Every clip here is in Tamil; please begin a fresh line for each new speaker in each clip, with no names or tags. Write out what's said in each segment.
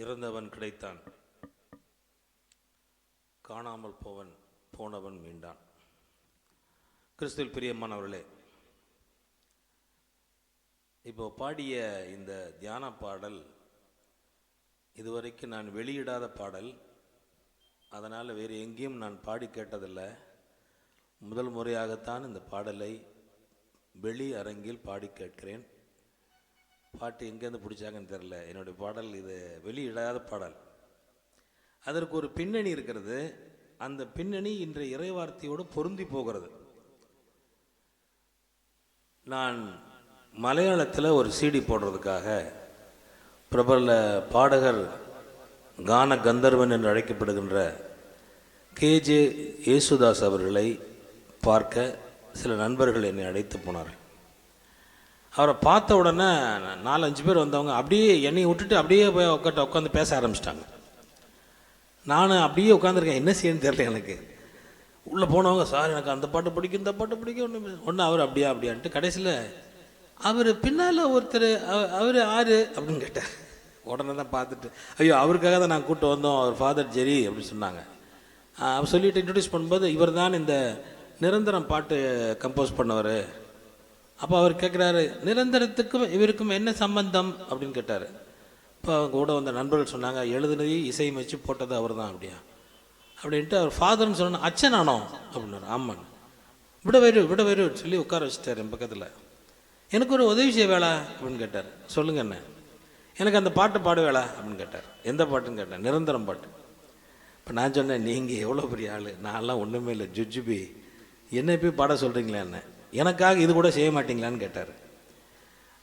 இறந்தவன் கிடைத்தான், காணாமல் போனவன் மீண்டான். கிறிஸ்துவில் பிரியமானவர்களே, இப்போ பாடிய இந்த தியான பாடல் இதுவரைக்கும் நான் வெளியிடாத பாடல். அதனால் வேறு எங்கேயும் நான் பாடி கேட்டதில்லை. முதல் முறையாகத்தான் இந்த பாடலை வெளி அரங்கில் பாடி கேட்கிறேன். பாட்டு எங்கேருந்து பிடிச்சாங்கன்னு தெரில. என்னுடைய பாடல் இது வெளியிடாத பாடல். அதற்கு ஒரு பின்னணி இருக்கிறது. அந்த பின்னணி இன்றைய இறைவார்த்தையோடு பொருந்தி போகிறது. நான் மலையாளத்தில் ஒரு சிடி போடுறதுக்காக பிரபல பாடகர் கான கந்தர்வன் என்று அழைக்கப்படுகின்ற கேஜே யேசுதாஸ் அவர்களை பார்க்க சில நண்பர்கள் என்னை அழைத்து போனார்கள். அவரை பார்த்த உடனே 4-5 பேர் வந்தவங்க அப்படியே என்னை விட்டுட்டு அப்படியே போய் உட்காந்து பேச ஆரம்பிச்சிட்டாங்க. நான் அப்படியே உட்காந்துருக்கேன், என்ன செய்யணும்னு தெரியல எனக்கு. உள்ளே போனவங்க, சார் எனக்கு அந்த பாட்டு பிடிக்கும், இந்த பாட்டு பிடிக்கும், ஒன்று அவர் அப்படியான்ட்டு கடைசியில் அவர் பின்னால் ஒருத்தர், அவர் யார் அப்படின்னு கேட்டார். உடனே தான் பார்த்துட்டு, ஐயோ அவருக்காக தான் நான் கூப்பிட்டு வந்தோம், அவர் ஃபாதர் ஜெரி அப்படின்னு சொன்னாங்க. அவர் சொல்லிட்டு இன்ட்ரடியூஸ் பண்ணும்போது, இவர் தான் இந்த நிரந்தரம் பாட்டு கம்போஸ் பண்ணவர். அப்போ அவர் கேட்குறாரு, நிரந்தரத்துக்கும் இவருக்கும் என்ன சம்பந்தம் அப்படின்னு கேட்டார். இப்போ அவங்க கூட வந்த நண்பர்கள் சொன்னாங்க, எழுதுனதி இசையமைச்சு போட்டது அவர் தான் அப்படின்ட்டு அவர் ஃபாதர்னு சொன்னால் அச்சனானோ அப்படின்னாரு. ஆமாம், விட வரு சொல்லி உட்கார வச்சுட்டார் என் பக்கத்தில். எனக்கு ஒரு உதவி செய்ய வேலை அப்படின்னு கேட்டார். சொல்லுங்க என்ன. எனக்கு அந்த பாட்டு பாடு வேலை அப்படின்னு கேட்டார். எந்த பாட்டுன்னு கேட்டேன். நிரந்தரம் பாட்டு. இப்போ நான் சொன்னேன், நீங்கள் எவ்வளோ பெரிய ஆள், நான்லாம் ஒன்றுமே இல்லை, ஜுஜுபி, என்னை போய் பாட சொல்கிறீங்களா, என்ன எனக்காக இது கூட செய்ய மாட்டீங்களான்னு கேட்டார்.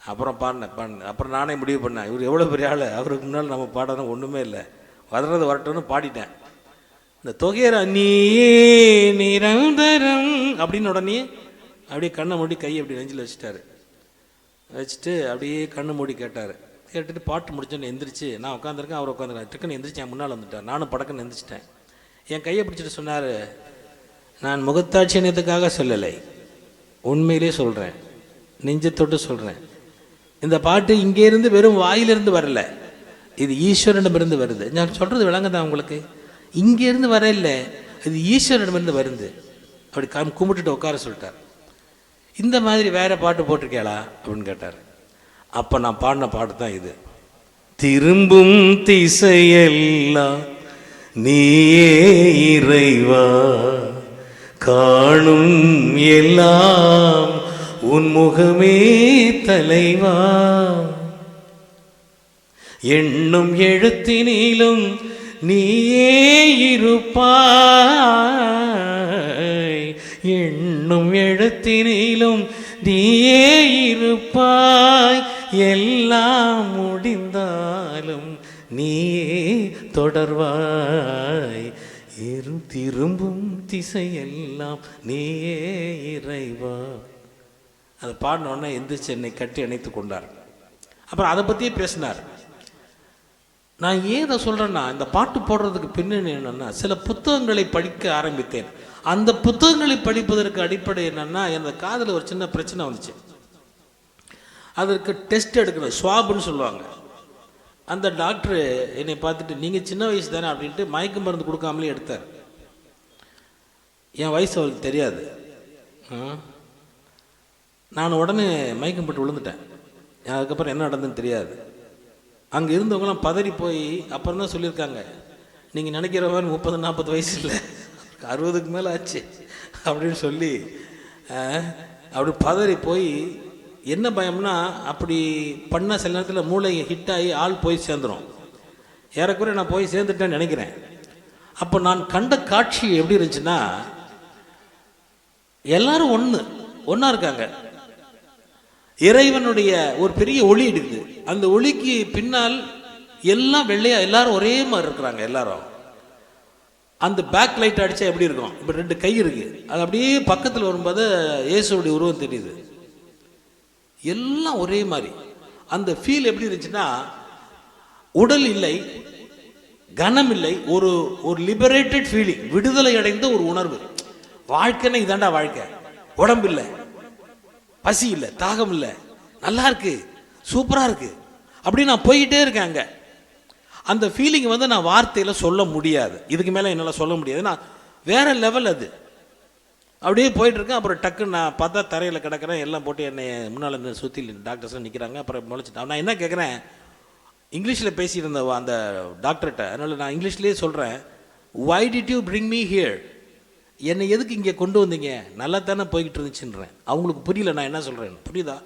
அப்புறம் பாடினேன். அப்புறம் நானே முடிவு பண்ணேன், இவர் எவ்வளோ பெரிய ஆள், அவருக்கு முன்னால் நம்ம பாடணும் ஒன்றுமே இல்லை, வரட்டும்னு பாடிட்டேன். இந்த தொகையர் நீயே நிரந்தரம் அப்படின்னு உடனே அப்படியே கண்ணை மூடி கையை அப்படி நெஞ்சில் வச்சுட்டு அப்படியே கண்ணு மூடி கேட்டார். கேட்டுட்டு பாட்டு முடிச்சோன்னு எந்திரிச்சு, நான் உட்காந்துருக்கேன், அவர் உட்காந்துருக்கேன், டக்குன்னு எந்திரிச்சு என் முன்னால் வந்துட்டார். நானும் படக்குன்னு எந்திரிச்சிட்டேன். என் கையை பிடிச்சிட்டு சொன்னார், நான் முகத்தாட்சியத்துக்காக சொல்லலை, உண்மையிலே சொல்கிறேன், நெஞ்சத்தொட்டு சொல்கிறேன். இந்த பாட்டு இங்கேருந்து வெறும் வாயிலிருந்து வரல, இது ஈஸ்வரனிடமிருந்து வருது. நான் சொல்கிறது விளங்குதான் உங்களுக்கு? இங்கேருந்து வர இல்லை, இது ஈஸ்வரனிடமிருந்து வருது. அப்படி கும்பிட்டுட்டு உட்கார சொல்லிட்டார். இந்த மாதிரி வேறு பாட்டு போட்டிருக்கேளா அப்படின்னு கேட்டார். அப்போ நான் பாடின பாட்டு தான் இது. திரும்பும் திசையெல்லாம் நீயே இறைவா, காணும் எல்லாம் உன் முகமே தலைவா, எண்ணும் எழுத்தினிலும் நீயே இருப்பாய், எண்ணும் எழுத்தினிலும் நீயே இருப்பாய், எல்லாம் முடிந்தாலும் நீயே தொடர்வாய், திரும்பும் திசையெல்லாம் நீயே இறைவா. அதை பாடினோடனே எந்திரிச்சு என்னை கட்டி அணைத்து கொண்டார். அப்புறம் அதை பற்றியே பேசினார். நான் ஏன் இதை சொல்கிறேன்னா, இந்த பாட்டு போடுறதுக்கு பின்னணி என்னென்னா, சில புத்தகங்களை படிக்க ஆரம்பித்தேன். அந்த புத்தகங்களை படிப்பதற்கு அடிப்படை என்னென்னா, எனது காதில் ஒரு சின்ன பிரச்சனை வந்துச்சு. அதற்கு டெஸ்ட் எடுக்கணும், ஸ்வாப்னு சொல்லுவாங்க. அந்த டாக்டரு என்னை பார்த்துட்டு, நீங்கள் சின்ன வயசு தானே அப்படின்ட்டு மயக்க மருந்து கொடுக்காமலே எடுத்தார். என் வயசு அவருக்கு தெரியாது. நான் உடனே மயக்கம் போட்டு விழுந்துட்டேன். அதுக்கப்புறம் என்ன நடந்ததுன்னு தெரியாது. அங்கே இருந்தவங்களாம் பதறி போய் அப்புறம் தான் சொல்லியிருக்காங்க, நீங்கள் நினைக்கிற மாதிரி 30-40 வயசு இல்லை, 60க்கு மேலே ஆச்சு அப்படின்னு சொல்லி அப்படி பதறி போய், என்ன பயம்னா, அப்படி பண்ண சில நேரத்தில் மூளை ஹிட் ஆகி ஆள் போய் சேர்ந்துடும். ஏறக்குறைய நான் போய் சேர்ந்துட்டேன்னு நினைக்கிறேன். அப்போ நான் கண்ட காட்சி எப்படி இருந்துச்சுன்னா, எல்லாரும் ஒன்றா இருக்காங்க. இறைவனுடைய ஒரு பெரிய ஒளி இருக்குது. அந்த ஒளிக்கு பின்னால் எல்லாம் வெள்ளையா, எல்லாரும் ஒரே மாதிரி இருக்கிறாங்க. எல்லாரும் அந்த பேக் லைட் அடித்தா எப்படி இருக்கும், இப்போ 2 கை இருக்கு, அது அப்படியே பக்கத்தில் வரும்போது இயேசுடைய உருவம் தெரியுது. எல்லாம் ஒரே மாதிரி. அந்த ஃபீல் எப்படி இருந்துச்சுன்னா, உடல் இல்லை, கனம் இல்லை, ஒரு லிபரேட்டட் ஃபீலிங், விடுதலை அடைந்த ஒரு உணர்வு. வாழ்க்கைன்னா இதாண்டா வாழ்க்கை, உடம்பு இல்லை, பசி இல்லை, தாகம் இல்லை, நல்லா இருக்கு, சூப்பராக இருக்கு, அப்படி நான் போய்கிட்டே இருக்கேன். அங்கே அந்த ஃபீலிங் வந்து நான் வார்த்தையில் சொல்ல முடியாது, இதுக்கு மேலே என்னால் சொல்ல முடியாது. நான் வேறு லெவல் அது. அப்படியே போயிட்டுருக்கேன். அப்புறம் டக்குன்னு நான் பார்த்தா தரையில் கிடக்கிறேன். எல்லாம் போட்டு என்னை முன்னால் இந்த சுற்றி டாக்டர்ஸ்லாம் நிற்கிறாங்க. அப்புறம் முளைச்சிட்டேன். நான் என்ன கேட்குறேன், இங்கிலீஷில் பேசிட்டு இருந்த அந்த டாக்டர்கிட்ட, அதனால் நான் இங்கிலீஷ்லேயே சொல்கிறேன், why did you bring me here, என்னை எதுக்கு இங்கே கொண்டு வந்தீங்க, நல்லா தானே போய்கிட்டு இருந்துச்சுன்றேன். அவங்களுக்கு புரியல நான் என்ன சொல்கிறேன், புரியுதா?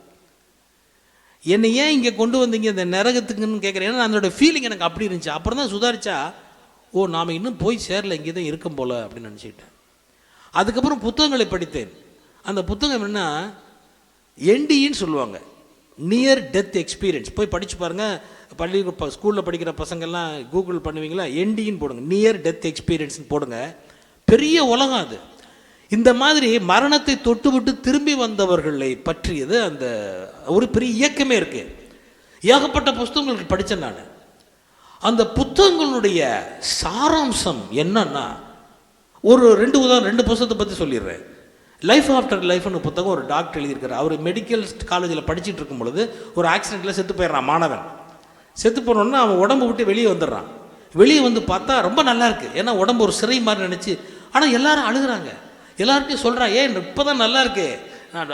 என்னை ஏன் இங்கே கொண்டு வந்தீங்க இந்த நரகத்துக்குன்னு கேட்குறேன். ஏன்னா அதோட ஃபீலிங் எனக்கு அப்படி இருந்துச்சு. அப்புறம் தான் சுதாரிச்சா, ஓ நாம் இன்னும் போய் சேரல, இங்கே தான் இருக்கும் போல் அப்படின்னு நினச்சிக்கிட்டேன். அதுக்கப்புறம் புத்தகங்களை படித்தேன். அந்த புத்தகம் என்ன, என்டின்னு சொல்லுவாங்க, நியர் டெத் எக்ஸ்பீரியன்ஸ். போய் படித்து பாருங்கள். ஸ்கூலில் படிக்கிற பசங்கள்லாம் கூகுள் பண்ணுவீங்களா, என்டின்னு போடுங்க, நியர் டெத் எக்ஸ்பீரியன்ஸ்னு போடுங்க. பெரிய உலகம் அது. இந்த மாதிரி மரணத்தை தொட்டுவிட்டு திரும்பி வந்தவர்களை பற்றியது அந்த ஒரு பெரிய இயக்கமே இருக்கு. ஏகப்பட்ட புத்தகங்களுக்கு படித்தேன் நான். அந்த புத்தகங்களுடைய சாராம்சம் என்னன்னா, ஒரு ரெண்டு புத்தகத்தை பற்றி சொல்லிடுறேன். லைஃப் ஆஃப்டர் லைஃப்னு புத்தகம் ஒரு டாக்டர் எழுதியிருக்காரு. அவர் மெடிக்கல் காலேஜில் படிச்சுட்டு இருக்கும் பொழுது ஒரு ஆக்சிடெண்ட்டில் செத்து போயிடுறான் மாணவன். செத்து போனோன்னா அவன் உடம்பு விட்டு வெளியே வந்துடுறான். வெளியே வந்து பார்த்தா ரொம்ப நல்லா இருக்குது. ஏன்னா உடம்பு ஒரு சிறை மாதிரி நினச்சி. ஆனால் எல்லாரும் அழுகிறாங்க. எல்லாருக்கும் சொல்கிறா, ஏன் இப்போ தான் நல்லா இருக்கு, நான்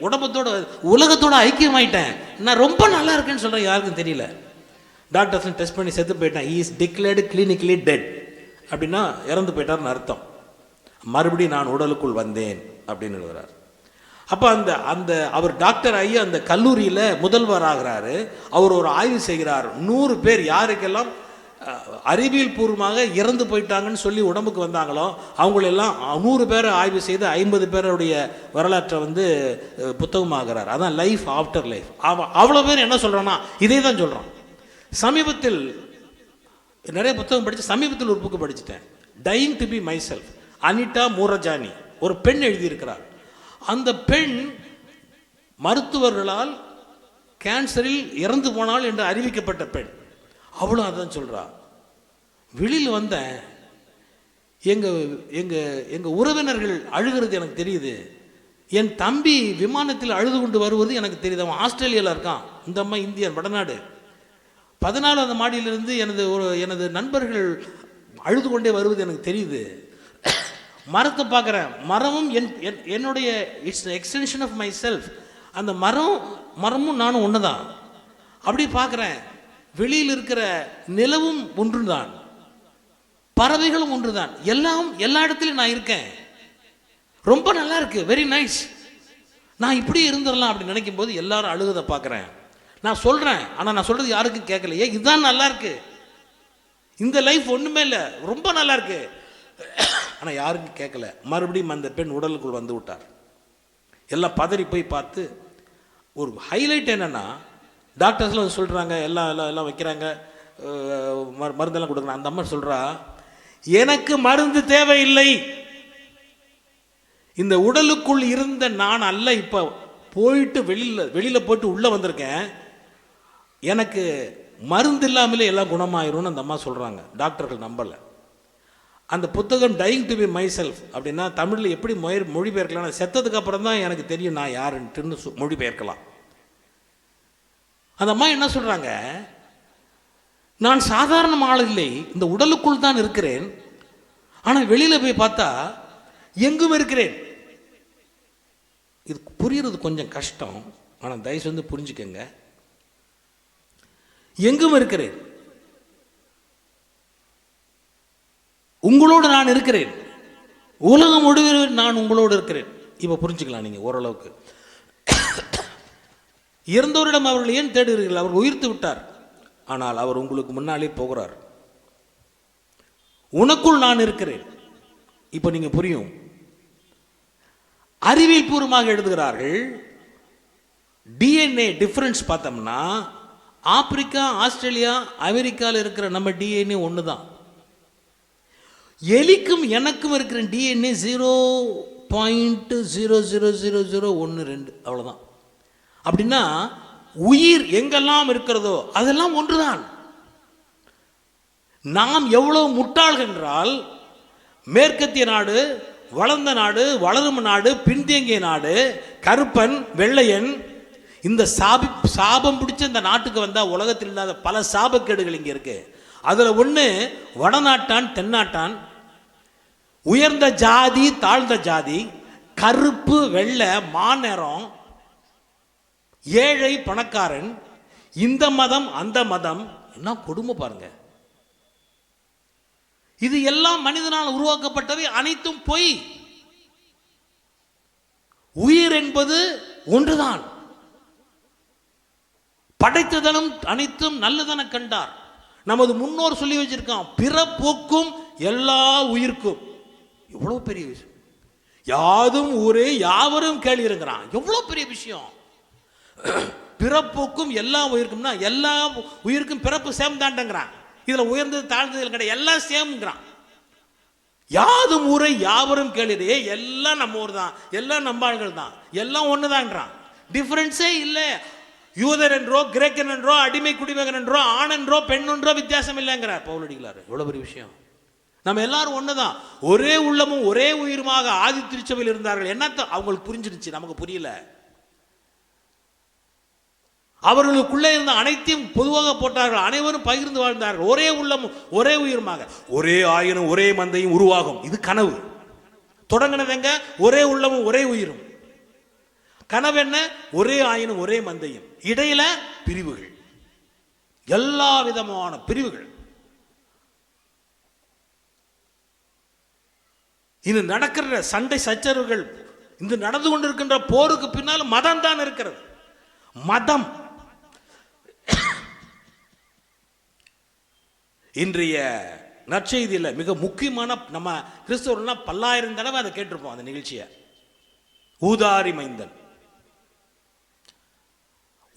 உடம்பத்தோட உலகத்தோட ஐக்கியமாயிட்டேன், நான் ரொம்ப நல்லா இருக்கேன்னு சொல்கிறேன். யாருக்கும் தெரியல. டாக்டர்ஸ் டெஸ்ட் பண்ணி செத்து போயிட்டான். He is declared clinically dead. அப்படின்னா இறந்து போயிட்டார்னு அர்த்தம். மறுபடியும் நான் உடலுக்குள் வந்தேன் அப்படின்னு எழுதுறார். அப்போ அந்த அவர் டாக்டர் ஆகி அந்த கல்லூரியில் முதல்வர் ஆகிறாரு. அவர் ஒரு ஆய்வு செய்கிறார். 100 பேர் யாருக்கெல்லாம் அறிவியல் பூர்வமாக இறந்து போயிட்டாங்கன்னு சொல்லி உடம்புக்கு வந்தாங்களோ அவங்களெல்லாம் 100 பேரை ஆய்வு செய்து 50 பேருடைய வரலாற்றை வந்து புத்தகமாகிறார். அதான் லைஃப் ஆஃப்டர் லைஃப். அவ்வளோ பேர் என்ன சொல்கிறான்னா இதே தான் சொல்கிறான். சமீபத்தில் நிறைய புத்தகம் படித்து, சமீபத்தில் ஒரு புக்கு படிச்சுட்டேன், டையிங் டு பி மை செல்ஃப். அனிதா மூரஜானி ஒரு பெண் எழுதியிருக்கிறார். அந்த பெண் மருத்துவர்களால் கேன்சரில் இறந்து போனாள் என்று அறிவிக்கப்பட்ட பெண். அவளும் அதான் சொல்கிறா. வெளியில் வந்தேன், எங்கள் உறவினர்கள் அழுகிறது எனக்கு தெரியுது. என் தம்பி விமானத்தில் அழுது கொண்டு வருவது எனக்கு தெரியுது. அவன் ஆஸ்திரேலியாவில் இருக்கான். இந்த அம்மா இந்தியன், வடநாடு. 14வது மாடியிலிருந்து எனது நண்பர்கள் அழுது கொண்டே வருவது எனக்கு தெரியுது. மரத்தை பார்க்குறேன். மரமும் என்னுடைய it's extension of my self. அந்த மரமும் நானும் ஒன்று தான். அப்படி பார்க்குறேன். வெளியில் இருக்கிற நிலவும் ஒன்று தான், பறவைகளும் ஒன்று தான், எல்லா இடத்துலையும் நான் இருக்கேன். ரொம்ப நல்லா இருக்கு, வெரி நைஸ். நான் இப்படி இருந்துடலாம் அப்படி நினைக்கும் போது எல்லாரும் அழுகதை பார்க்குறேன். நான் சொல்கிறேன், ஆனால் நான் சொல்கிறது யாருக்கும் கேட்கலையே. இதுதான் நல்லா இருக்கு, இந்த லைஃப் ஒன்றுமே இல்லை, ரொம்ப நல்லா இருக்கு, ஆனால் யாருக்கும் கேட்கல. மறுபடியும் அந்த பெண் உடலுக்குள் வந்து விட்டார். எல்லாம் பதறி போய் பார்த்து ஒரு ஹைலைட் என்னென்னா, டாக்டர்ஸ்லாம் சொல்கிறாங்க, எல்லாம் வைக்கிறாங்க, மருந்தெல்லாம் கொடுக்குறாங்க. அந்த அம்மா சொல்கிறா, எனக்கு மருந்து தேவையில்லை, இந்த உடலுக்குள் இருந்த நான் அல்ல, இப்போ போயிட்டு வெளியில் போயிட்டு உள்ளே வந்திருக்கேன், எனக்கு மருந்து இல்லாமலே எல்லாம் குணமாயிரும்னு அந்த அம்மா சொல்கிறாங்க. டாக்டர்கள் நம்பலை. அந்த புத்தகம் dying to be my self அப்படின்னா தமிழில் எப்படி மொழிபெயர்க்கலாம், செத்ததுக்கு அப்புறம் தான் எனக்கு தெரியும் நான் யாருன்ட்டு மொழிபெயர்க்கலாம். அந்த அம்மா என்ன சொல்கிறாங்க, நான் சாதாரண ஆள் இல்லை, இந்த உடலுக்குள் தான் இருக்கிறேன், ஆனால் வெளியில் போய் பார்த்தா எங்கும் இருக்கிறேன். இது புரிகிறது கொஞ்சம் கஷ்டம், ஆனால் தயவு வந்து புரிஞ்சுக்கங்க. எங்கும் இருக்கிறேன், உங்களோடு நான் இருக்கிறேன், உலகம் முழுவதும் நான் உங்களோடு இருக்கிறேன். இப்போ புரிஞ்சுக்கலாம் நீங்கள் ஓரளவுக்கு. இறந்தவரிடம் அவர்கள் ஏன் தேடுகிறீர்கள், அவர் உயிர்த்து விட்டார், ஆனால் அவர் உங்களுக்கு முன்னாலே போகிறார். உனக்குள் நான் இருக்கிறேன். இப்போ நீங்க புரியும். அறிவியல் பூர்வமாக எழுதுகிறார்கள். டிஎன்ஏ டிஃபரன்ஸ் பார்த்தோம்னா ஆப்பிரிக்கா, ஆஸ்திரேலியா, அமெரிக்காவில் இருக்கிற நம்ம டிஎன்ஏ ஒன்று தான். எலிக்கும் எனக்கும் இருக்கிற டிஎன்ஏ 0.00001 அவ்வளோதான். அப்படின்னா உயிர் எங்கெல்லாம் இருக்கிறதோ அதெல்லாம் ஒன்றுதான். நாம் எவ்வளவு முட்டாள்கள் என்றால், மேற்கத்திய நாடு, வளர்ந்த நாடு, வளரும் நாடு, பின்தங்கிய நாடு, கருப்பன், வெள்ளையன், இந்த சாபம் பிடிச்ச இந்த நாட்டுக்கு வந்தால் உலகத்தில் இல்லாத பல சாபக்கேடுகள் இங்கே இருக்கு. அதுல ஒண்ணு வடநாட்டான் தென்னாட்டான், உயர்ந்த ஜாதி தாழ்ந்த ஜாதி, கருப்பு வெள்ளை மாநிறம், ஏழை பணக்காரன், இந்த மதம் அந்த மதம். என்ன கொடுமை பாருங்க. இது எல்லாம் மனிதனால் உருவாக்கப்பட்டவை, அனைத்தும் பொய். உயிர் என்பது ஒன்றுதான். படைத்ததனும் அனைத்தும் நல்லதென கண்டார். நமது முன்னோர் சொல்லி வச்சிருக்கான், பிறப்போக்கும் எல்லா உயிர்க்கும். எவ்வளவு பெரிய விஷயம். யாதும் ஊரே யாவரும் கேள்வி இருக்கிறான். எவ்வளவு பெரிய விஷயம். பிறப்புக்கும் எல்லா உயிருக்கும்னா எல்லா உயிருக்கும் பிறப்பு சேம் தாண்டங்கிறான். இதுல உயர்ந்தது தாழ்ந்தது கிடையாது, எல்லாம் சேம்ங்கிறான். யாதும் ஊரை யாவரும் கேள்வி, எல்லாம் நம்ம ஊர் தான், எல்லாம் நம்பாள்கள் தான், எல்லாம் ஒண்ணுதான்றான். டிஃபரன்ஸே இல்லை. யூதர் என்றோ கிரேக்கன் என்றோ அடிமை குடிமகன் என்றோ ஆண் என்றோ பெண் என்றோ வித்தியாசம் இல்லைங்கிறார் பவுலடிகளார். எவ்வளவு பெரிய விஷயம். நம்ம எல்லாரும் ஒண்ணுதான், ஒரே உள்ளமும் ஒரே உயிருமாக ஆதி திருச்சபையில் இருந்தார்கள். என்னத்த அவங்களுக்கு புரிஞ்சிருச்சு, நமக்கு புரியல. அவர்களுக்குள்ளே இருந்த அனைத்தையும் பொதுவாக போட்டார்கள், அனைவரும் பகிர்ந்து வாழ்ந்தார்கள். ஒரே உள்ளமும் ஒரே உயிருமாக, ஒரே ஆயினும் ஒரே மந்தையும் உருவாகும். இது கனவு. தொடங்கினதுங்க ஒரே உள்ளமும் ஒரே உயிரும். கனவு என்ன? ஒரே ஆயினும் ஒரே மந்தையும், இடையில பிரிவுகள், எல்லா விதமான பிரிவுகள். இது நடக்கிற சண்டை சச்சரவுகள், இந்த நடந்து கொண்டிருக்கின்ற போருக்கு பின்னால் மதம் தான் இருக்கிறது. மதம் இன்றைய நற்செய்தியில் மிக முக்கியமான, நம்ம கிறிஸ்தவர்னா பல்லாயிரம் தடவை அதை கேட்டிருப்போம் அந்த நிகழ்ச்சியை. ஊதாரி மைந்தன்.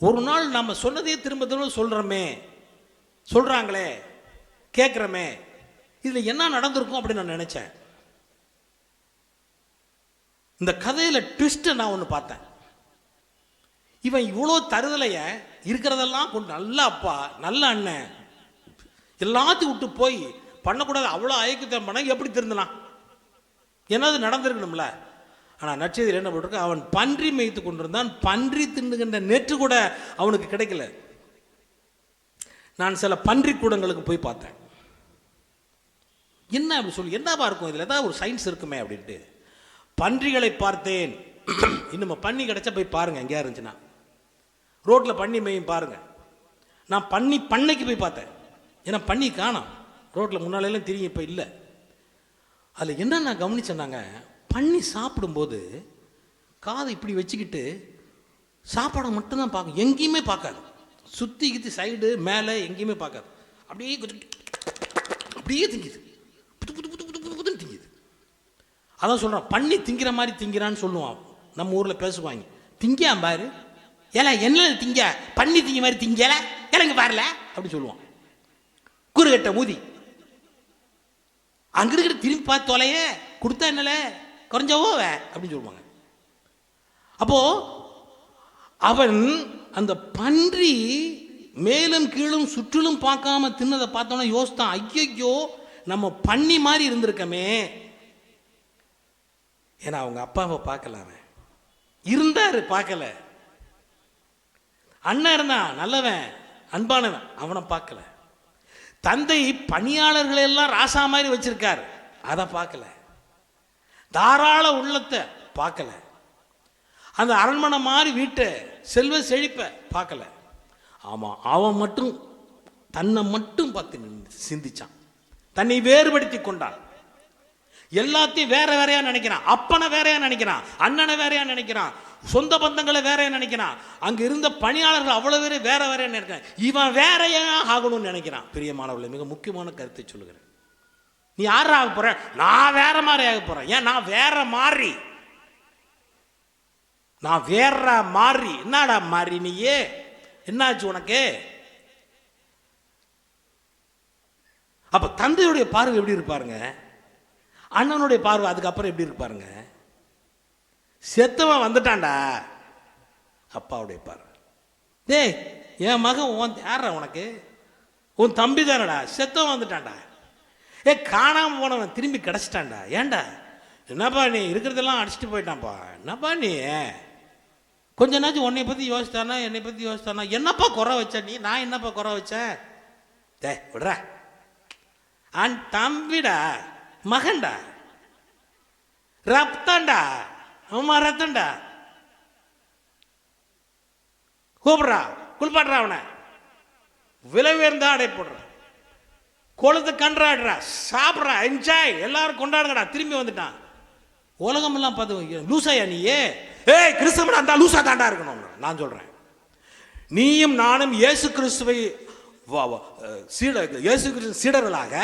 ஒரு நாள் நம்ம சொன்னதே திரும்ப திரும்ப சொல்றாங்களே, கேட்கிறோமே, இதுல என்ன நடந்திருக்கும் அப்படின்னு நான் நினைச்சேன். இந்த கதையில ட்விஸ்ட் நான் ஒன்று பார்த்தேன். இவன் இவ்வளோ தருதலைய இருக்கிறதெல்லாம் கொண்டு, நல்ல அப்பா நல்ல அண்ணன் எல்லாத்தையும் விட்டு போய் பண்ணக்கூடாது, அவ்வளோ ஐக்கியத்தம் பண்ண எப்படி திருந்தலாம்? என்னது நடந்திருக்கணும்ல. ஆனால் நற்செய்தியில் என்ன போட்டிருக்கு? அவன் பன்றி மேய்த்து கொண்டிருந்தான், பன்றி தின்னுகின்ற நேற்று கூட அவனுக்கு கிடைக்கல. நான் சில பன்றி கூடங்களுக்கு போய் பார்த்தேன். என்ன அப்படி சொல்லி, என்னவா இருக்கும் இதில், ஏதாவது ஒரு சயின்ஸ் இருக்குமே அப்படின்ட்டு பன்றிகளை பார்த்தேன். இன்னும் பன்னி கிடைச்சா போய் பாருங்க, எங்கேயா இருந்துச்சுன்னா ரோட்டில் பன்னி மேயும் பாருங்க. நான் பண்ணைக்கு போய் பார்த்தேன். ஏன்னா பன்னி காணோம், ரோட்டில் முன்னாலெல்லாம் தெரியும், இப்போ இல்லை. அதில் என்ன நான் கவனிச்சேன்னாங்க, பன்னி சாப்பிடும்போது காதை இப்படி வச்சுக்கிட்டு சாப்பாடை மட்டும்தான் பார்க்கும், எங்கேயுமே பார்க்காது. சுற்றிக்கிட்டு சைடு மேலே எங்கேயுமே பார்க்காது. அப்படியே அப்படியே திங்குது, புது புது புது புது புதுன்னு திங்குது. அதான் சொல்கிறான், பன்னி திங்கிற மாதிரி திங்கிறான்னு சொல்லுவான். நம்ம ஊரில் பேசுவாங்க, திங்கியான் பாரு, ஏல என்ன திங்க, பன்னி திங்க மாதிரி திங்கல, இங்க பாருல அப்படின்னு சொல்லுவான். கூறுகட்ட மூதி. அங்கிருக்கிற திரும்பி பார்த்து தொலைய கொடுத்தா என்னல குறைஞ்சவோ அப்படின்னு சொல்லுவாங்க. அப்போ அவன் அந்த பன்றி மேலும் கீழும் சுற்றிலும் பார்க்காம தின்னதை பார்த்தோன்னா யோசித்தான், ஐயோ நம்ம பன்னி மாதிரி இருந்திருக்கமே. ஏன்னா அவங்க அப்பாவை பார்க்கல, அவன் இருந்தாரு பார்க்கல. அண்ணன் இருந்தான் நல்லவன் அன்பானவன், அவனை பார்க்கல. தந்தை பணியாளர்களை எல்லாம் ராசா மாதிரி வச்சிருக்காரு, அதை பார்க்கல. தாராள உள்ளத்தை பார்க்கல. அந்த அரண்மனை மாதிரி வீட்டை செல்வ செழிப்பை பார்க்கல. ஆமாம், அவன் மட்டும் தன்னை மட்டும் பார்த்து சிந்திச்சான், தன்னை வேறுபடுத்தி கொண்டான். எல்லாத்தையும் வேற வேறையா நினைக்கிறான். அப்பனை வேறையா நினைக்கிறான், அண்ணனை வேறையா நினைக்கிறான், சொந்த பந்தங்களை வேறையா நினைக்கிறான். அங்க இருந்த பணியாளர்கள் அவ்வளவு பேர் வேற வேறையா நினைக்கிறான். இவன் வேறையா ஆகணும்னு நினைக்கிறான். பிரியமானவர்களே, மிக முக்கியமான கருத்தை சொல்லுகிறேன். நீ யாரா ஆக போற? நான் வேற மாதிரி ஆக போறேன். ஏன் நான் வேற மாறி, நான் வேற மாறி. என்னடா மாறி நீயே? என்னாச்சு உனக்கு? அப்ப தந்தையுடைய பார்வை எப்படி இருப்பாருங்க, அண்ணனுடைய பார்வை அதுக்கப்புறம் எப்படி இருப்பாருங்க? செத்தவன் வந்துட்டான்டா, அப்பாவுடைய பார்வை. டேய் என் மகன் உன் யாரா உனக்கு? உன் தம்பி தானடா, செத்தவன் வந்துட்டான்டா. காணாம போனவன் திரும்பி கிடச்சிட்டான்டா. ஏன்டா? என்னப்பா நீ இருக்கிறதெல்லாம் அடிச்சுட்டு போயிட்டான்ப்பா. என்னப்பா நீ கொஞ்ச நாச்சும் உன்னை பற்றி யோசித்தானா, என்னை பற்றி யோசித்தானா? என்னப்பா குறை வச்ச நீ? நான் என்னப்பா குறை வச்சேன்? டே விடுற, தம்பிடா, மகன்டா, ரத்தம்டா, அம்மா ரத்தம்டா, கூப்பிடுறா, குளிப்பாடுறா, அவனை விலை உயர்ந்த ஆடை போடுற, கொழுத்து கன்றாடுறா, சாப்பிட்றா, என்ஜாய், எல்லாரும் கொண்டாடுங்கடா, திரும்பி வந்துட்டான். உலகம் எல்லாம் பார்த்து லூசாயா நீயே? ஏய், கிறிஸ்தவன் அந்த லூசா தாண்டா இருக்கணும். நான் சொல்றேன், நீயும் நானும் இயேசு கிறிஸ்துவை இயேசு கிறிஸ்து சீடர்களாக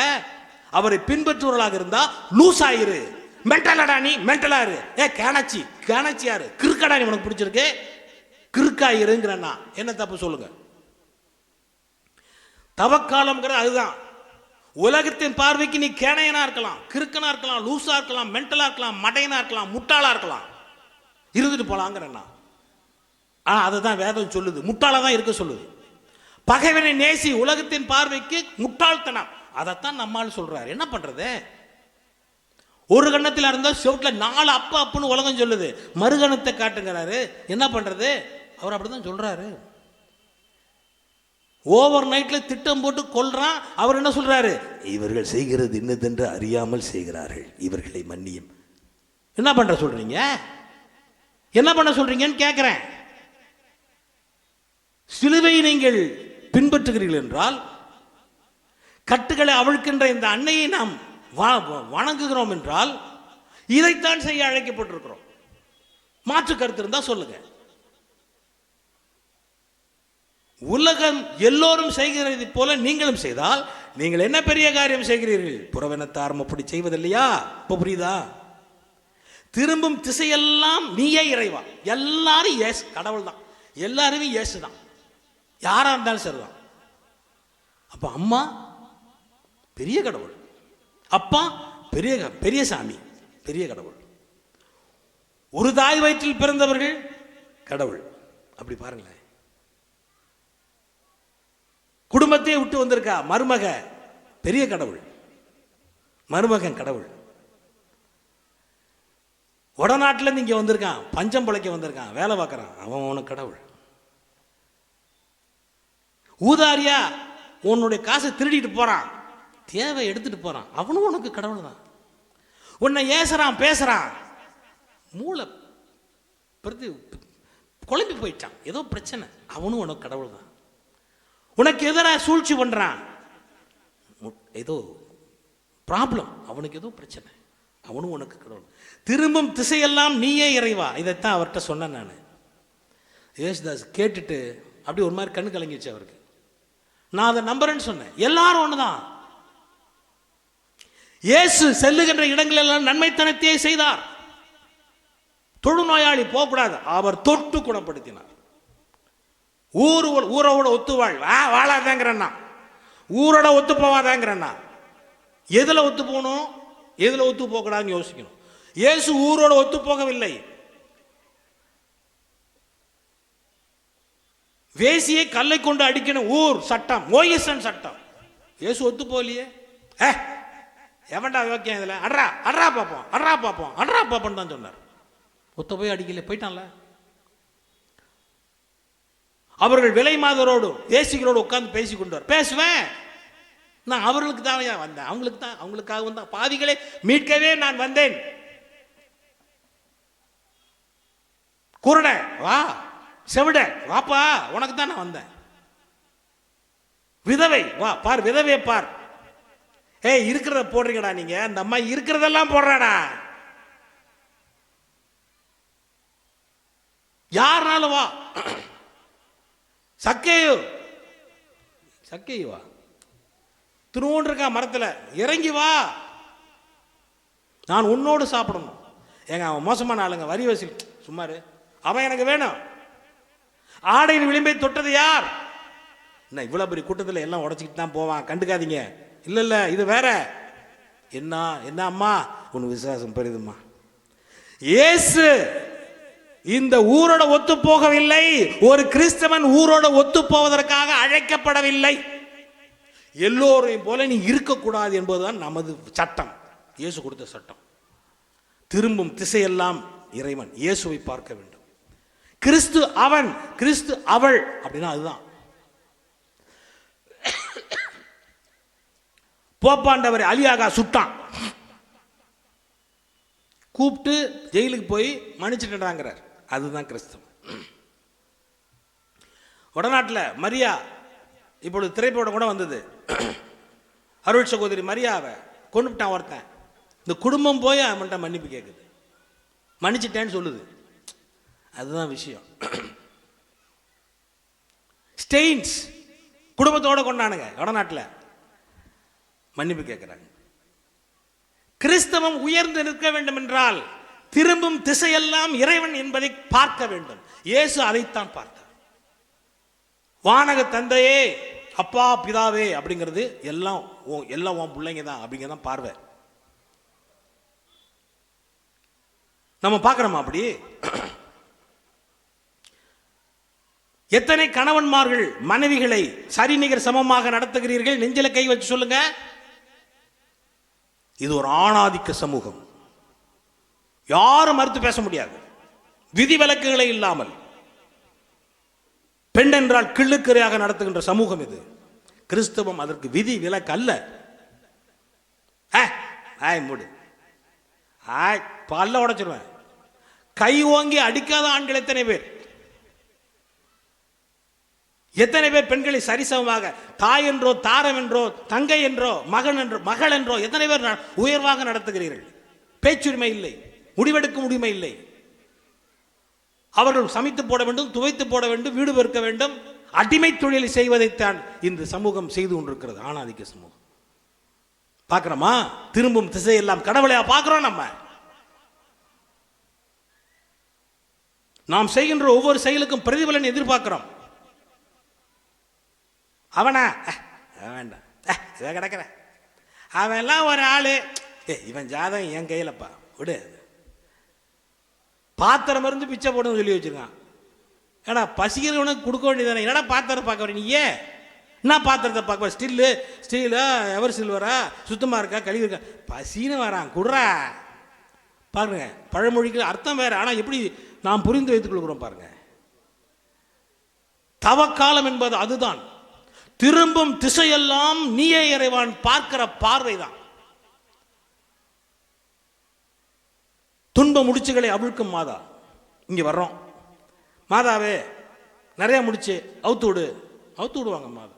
அவரை பின்பற்றுவர்களாக இருந்தா லூசாயிரு. மென்டலடா நீ, மென்டலா இரு. கேனாச்சி, கேனாச்சியாரு, கிறுக்கடா நீ, உனக்கு பிடிச்சிருக்கு கிறுக்காயிருங்கிறன்னா என்ன தப்பு சொல்லுங்க? தவக்காலம்ங்கிறது அதுதான். உலகத்தின் பார்வைக்கு நீ கேனையனா இருக்கலாம், கிறுக்கனா இருக்கலாம், லூசா இருக்கலாம், மென்டலா இருக்கலாம், மடையனா இருக்கலாம், முட்டாளா இருக்கலாம், இருந்துட்டு போலாங்கிறன்னா. ஆனா அதுதான் வேதம் சொல்லுது, முட்டாளா தான் இருக்க சொல்லுது. பகைவனை நேசி, உலகத்தின் பார்வைக்கு முட்டாள்தனம், அதைத்தான் நம்மால் சொல்றாரு. என்ன பண்றது? ஒரு கண்ணத்தில் இருந்தா செவுட்ல 4 அப்புன்னு உலகம் சொல்லுது, மறுகணத்தை காட்டுங்கிறாரு. என்ன பண்றது? அவர் அப்படிதான் சொல்றாரு. ஓவர் நைட்ல திட்டம் போட்டு கொல்றான். அவர் என்ன சொல்றாரு? இவர்கள் செய்கிறது இன்னதென்று அறியாமல் செய்கிறார்கள், இவர்களை மன்னியும். என்ன பண்ற சொல்றீங்க? என்ன பண்ண சொல்றீங்கன்னு கேட்கிறேன். சிலுவையை நீங்கள் பின்பற்றுகிறீர்கள் என்றால், கட்டுகளை அவிழ்க்கின்ற இந்த அன்னையை நாம் வணங்குகிறோம் என்றால், இதைத்தான் செய்ய அழைக்கப்பட்டிருக்கிறோம். மாற்று கருத்து இருந்தா சொல்லுங்க. உலகம் எல்லோரும் செய்கிறது போல நீங்களும் செய்தால் நீங்கள் என்ன பெரிய காரியம் செய்கிறீர்கள்? புறவினத்தாரும் அப்படி செய்வதில்லையா? இப்ப புரியுதா? திரும்பும் திசையெல்லாம் நீயே இறைவா. எல்லாரும் இயேசு கடவுள் தான், எல்லாருமே இயேசு தான், யாரா இருந்தாலும் சரிதான். அப்ப அம்மா பெரிய கடவுள், அப்பா பெரிய பெரிய சாமி, பெரிய கடவுள். ஒரு தாய் வயிற்றில் பிறந்தவர்கள் கடவுள். அப்படி பாருங்களேன். குடும்பத்தையே விட்டு வந்திருக்கா மருமக, பெரிய கடவுள். மருமகன் கடவுள். வடநாட்டில இங்க வந்திருக்கான், பஞ்சம் பிழைக்க வந்திருக்கான், வேலை பார்க்கறான், அவன் உனக்கு கடவுள். ஊதாரியா உன்னுடைய காசை திருடிட்டு போறான், தேவை எடுத்துட்டு போறான், அவனும் உனக்கு கடவுள் தான். உன்னை ஏசுறான், பேசுறான், மூளை குழம்பி போயிட்டான், ஏதோ பிரச்சனை, அவனும் உனக்கு கடவுள் தான். உனக்கு எதிராக சூழ்ச்சி பண்றான், ஏதோ ப்ராப்ளம், அவனுக்கு ஏதோ பிரச்சனை, அவனும் உனக்கு கடவுள். திரும்பும் திசையெல்லாம் நீயே இறைவா. இதைத்தான் அவர்கிட்ட சொன்னேன் நான். யேசுதாஸ் கேட்டுட்டு அப்படி ஒரு மாதிரி கண்ணு கலங்கிச்சு அவருக்கு. நான் அதை நம்புறேன்னு சொன்னேன். எல்லாரும் ஒண்ணுதான். இயேசு செல்லுகின்ற இடங்கள் எல்லாம் நன்மைத்தனத்தையே செய்தார். தொழுநோயாளி போகக்கூடாது, அவர் தொட்டு குணப்படுத்தினார். ஊரோட ஒத்து வாழாதாங்கிறன்னா, ஊரோட ஒத்து போவாதாங்கிறன்னா. எதுல ஒத்து போகணும், எதுல ஒத்து போகக்கூடாதுன்னு யோசிக்கணும். இயேசு ஊரோட ஒத்து போகவில்லை. வேசியை கல்லை கொண்டு அடிக்கணும், ஊர் சட்டம், மோயிசன் சட்டம். இயேசு ஒத்து போகலையே. எவன்டா யோக்கியம் இதுல, அட்ரா அட்ரா பார்ப்போம், அட்ரா பார்ப்போம், அட்ரா பார்ப்போம் தான் சொன்னார். ஒத்த போய் அடிக்கல, போயிட்டான்ல. அவர்கள் விலை மாதரோடு தேசிகளோடு உட்கார்ந்து பேசிக் கொண்டார். பேசுவேன் நான், அவர்களுக்கு தான் வந்தேன், அவங்களுக்கு தான், அவங்களுக்காக வந்தேன், பாவிகளை மீட்கவே நான் வந்தேன். குருட வா, செவிட வாப்பா, உனக்கு தான் நான் வந்தேன். விதவை வா பார், விதவையை பார். இருக்கிறத போடுறீங்கடா நீங்க, அந்த அம்மா இருக்கிறதெல்லாம் போடுறாடா. யாருனாலும் வா. சக்கையோ வா, திருவோண்டு இருக்கா மரத்துல, இறங்கி வா, நான் உன்னோடு சாப்பிடணும். அவன் மோசமான ஆளுங்க, வரி வசூல், சும்மாரு, அவன் எனக்கு வேணும். ஆடையின் விளிம்பை தொட்டது யார்? என்ன இவ்வளவு பெரிய கூட்டத்தில் எல்லாம் உடச்சிக்கிட்டு தான் போவான், கண்டுக்காதீங்க. இல்ல இல்ல, இது வேற. என்ன அம்மா உன் விசுவாசம் பெரிதுமா. இயேசு இந்த ஊரோட ஒத்து போகவில்லை. ஒரு கிறிஸ்தவன் ஊரோட ஒத்து போவதற்காக அழைக்கப்படவில்லை. எல்லோரையும் போல நீ இருக்கக்கூடாது என்பதுதான் நமது சட்டம், இயேசு கொடுத்த சட்டம். திரும்பும் திசையெல்லாம் இறைவன், இயேசுவை பார்க்க வேண்டும். கிறிஸ்து அவன், கிறிஸ்து அவள் அப்படின்னா அதுதான். போப்பாண்டவர் அலியாகா சுட்டான், கூப்பிட்டு ஜெயிலுக்கு போய் மன்னிச்சுட்டாங்கிறார். அதுதான் கிறிஸ்தவம். வடநாட்டில் மரியா, இப்பொழுது திரைப்படம் கூட வந்தது, அருள் சகோதரி மரியாவை கொண்டுட்டான் ஒருத்தன். இந்த குடும்பம் போய் அவன்கிட்ட மன்னிப்பு கேட்குது, மன்னிச்சிட்டேன்னு சொல்லுது. அதுதான் விஷயம். ஸ்டெயின்ஸ் குடும்பத்தோடு கொண்டானுங்க வடநாட்டில், மன்னிப்பு கேட்குறாங்க. கிறிஸ்தவம் உயர்ந்து நிற்க வேண்டும் என்றால் திரும்பும் திசையெல்லாம் இறைவன் என்பதை பார்க்க வேண்டும். இயேசு அதைத்தான் பார்த்தார். வானக தந்தையே, அப்பா பிதாவே அப்படிங்கிறது எல்லாம் உன் பிள்ளைங்க தான் அப்படிங்கிறதான் பார்வை. நம்ம பார்க்கிறோமா அப்படி? எத்தனை கணவன்மார்கள் மனைவிகளை சரிநிகர் சமமாக நடத்துகிறீர்கள்? நெஞ்சில கை வச்சு சொல்லுங்க. இது ஒரு ஆணாதிக்க சமூகம். யாரும் மறுத்து பேச முடியாது. விதிவிலக்குகளை இல்லாமல் பெண் என்றால் கிள்ளுக்கரையாக நடத்துகின்ற சமூகம் இது. கிறிஸ்தவம் அதற்கு விதி விலக்கு அல்ல. மூடு பல்ல உடைச்சிருவேன். கை ஓங்கி அடிக்காத ஆண்கள் எத்தனை பேர்? எத்தனை பேர் பெண்களை சரிசமமாக தாய் என்றோ தாரம் என்றோ தங்கை என்றோ மகன் என்றோ மகள் என்றோ எத்தனை பேர் உயர்வாக நடத்துகிறீர்கள்? பேச்சுரிமை இல்லை, முடிவெடுக்கும் உரிமை இல்லை. அவர்கள் சமைத்து போட வேண்டும், துவைத்து போட வேண்டும், வீடு பெருக்க வேண்டும். அடிமை தொழிலை செய்வதைத்தான் இந்த சமூகம் செய்து கொண்டிருக்கிறது. ஆணாதிக்க சமூகம். பார்க்கிறோமா? திரும்பும் திசையெல்லாம் கடவுளையா பார்க்கிறோம். நாம் செய்கின்ற ஒவ்வொரு செயலுக்கும் பிரதிபலன் எதிர்பார்க்கிறோம். அவனா வேண்டாம், இதை கிடக்கிற அவன் எல்லாம் ஒரு ஆளு, இவன் ஜாதகம் என் கையிலப்பா விடு, பாத்திரம் இருந்து பிச்சை போடுன்னு சொல்லி வச்சிருக்கான். ஏடா பசிக்கிறவனுக்கு கொடுக்க வேண்டியதானே, என்னடா பாத்திரம் பார்க்க வர? நீ ஏன் என்ன பாத்திரத்தை பார்க்க? ஸ்டீலா எவர் சில்வரா, சுத்தமாக இருக்கா, கழிவு இருக்கா? பசின்னு வரான், குடுறா. பாருங்க, பழமொழிக்கு அர்த்தம் வேற, ஆனால் எப்படி நாம் புரிந்து வைத்துக் கொள்கிறோம் பாருங்க. தவக்காலம் என்பது அதுதான். திரும்பும் திசையெல்லாம் நீயே இறைவான் பார்க்கிற பார்வைதான். துன்ப முடிச்சுகளை அவிழ்க்கும் மாதா. இங்க வர்றோம், மாதாவே நிறைய முடிச்சு அவுத்து விடுவாங்க மாதா.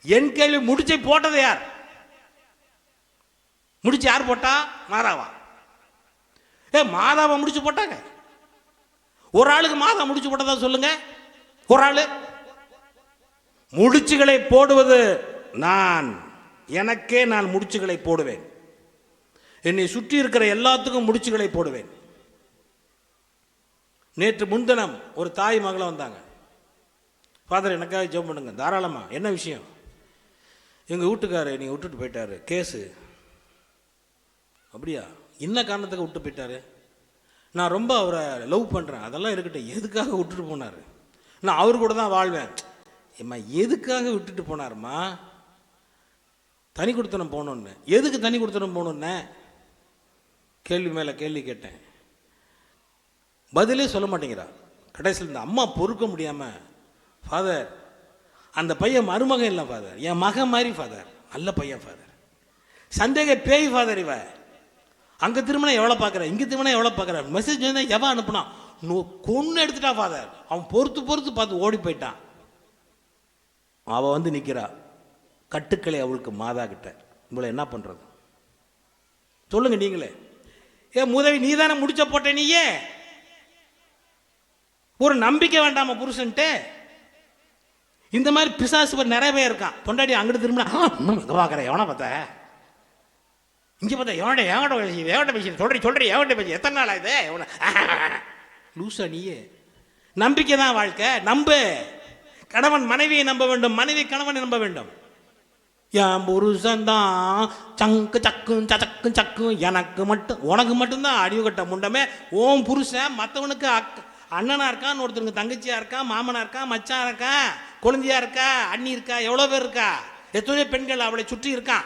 என் கேள்வி, முடிச்சை போட்டது யார்? முடிச்சு யார் போட்டா? மாதாவா? மாதாவை முடிச்சு போட்டாங்க. ஒரு ஆளுக்கு மாதா முடிச்சு போட்டதா சொல்லுங்க. ஒரு ஆளு முடிச்சுகளை போடுவது நான், எனக்கே நான் முடிச்சுகளை போடுவேன். என்னை சுற்றி இருக்கிற எல்லாத்துக்கும் முடிச்சுகளை போடுவேன். நேற்று முன்தினம் ஒரு தாய் மகளை வந்தாங்க. ஃபாதர் எனக்காக ஜெபம் பண்ணுங்க. தாராளமா. என்ன விஷயம்? எங்கள் வீட்டுக்காரர் நீங்கள் விட்டுட்டு போயிட்டாரு, கேஸு. அப்படியா? என்ன காரணத்துக்கு விட்டு போயிட்டாரு? நான் ரொம்ப அவரை லவ் பண்ணுறேன். அதெல்லாம் இருக்கட்டும், எதுக்காக விட்டுட்டு போனார்? நான் அவர் கூட தான் வாழ்வேன். ஏம்மா எதுக்காக விட்டுட்டு போனாருமா? தனி கொடுத்தனம் போகணுன்னு. எதுக்கு தனி கொடுத்தனம் போகணுன்னு கேள்வி மேலே கேள்வி கேட்டேன். பதிலே சொல்ல மாட்டேங்கிறா. கடைசியில் இந்த அம்மா பொறுக்க முடியாமல், ஃபாதர் அந்த பையன் மருமகன் இல்லை ஃபாதர், என் மகன் மாதிரி ஃபாதர், நல்ல பையன் ஃபாதர், சந்தேக பேய் ஃபாதர், இவ அங்கே திருமணம் எவ்வளோ பார்க்குறேன், இங்கே திருமணம் எவ்வளோ பார்க்குறேன், மெசேஜ் வந்து எவன் அனுப்புனான், கொன்று எடுத்துட்டா ஃபாதர். அவன் பொறுத்து பார்த்து ஓடி போயிட்டான். அவள் வந்து நிற்கிறா, கட்டுக்களை அவளுக்கு மாதா கிட்ட. இவளை என்ன பண்ணுறது சொல்லுங்க நீங்களே. முதவி நீ தானே முடிச்ச போட்ட, நீயே ஒரு நம்பிக்கை வேண்டாமா புருஷன்ட்டு? இந்த மாதிரி பிசாசு நிறைய பேர் இருக்கான். பொண்டாடி அங்கிட்டு திரும்பினா பார்க்குறேன், எவனை பார்த்த இங்கே பார்த்தா எவன்ட பேசி சொல்றேன் எவன்ட பேசி எத்தனை நாள் ஆகுது லூசா நீயே. நம்பிக்கை தான் வாழ்க்கை. நம்பு. கணவன் மனைவியை நம்ப வேண்டும், மனைவி கணவனை நம்ப வேண்டும். என் புருஷன் தான் சங்கு சக்கு எனக்கு மட்டும், உனக்கு மட்டும்தான் அறிவு கட்ட முண்டமே. ஓம் புருஷன் மற்றவனுக்கு அண்ணனா இருக்கான், ஒருத்தருக்கு தங்கச்சியா இருக்கான், மாமனா இருக்கான், மச்சான் இருக்கான், குழந்தையா இருக்கா, அண்ணி இருக்கா, எவ்வளோ பேர் இருக்கா, எத்தனையோ பெண்கள் அவளை சுற்றி இருக்கான்.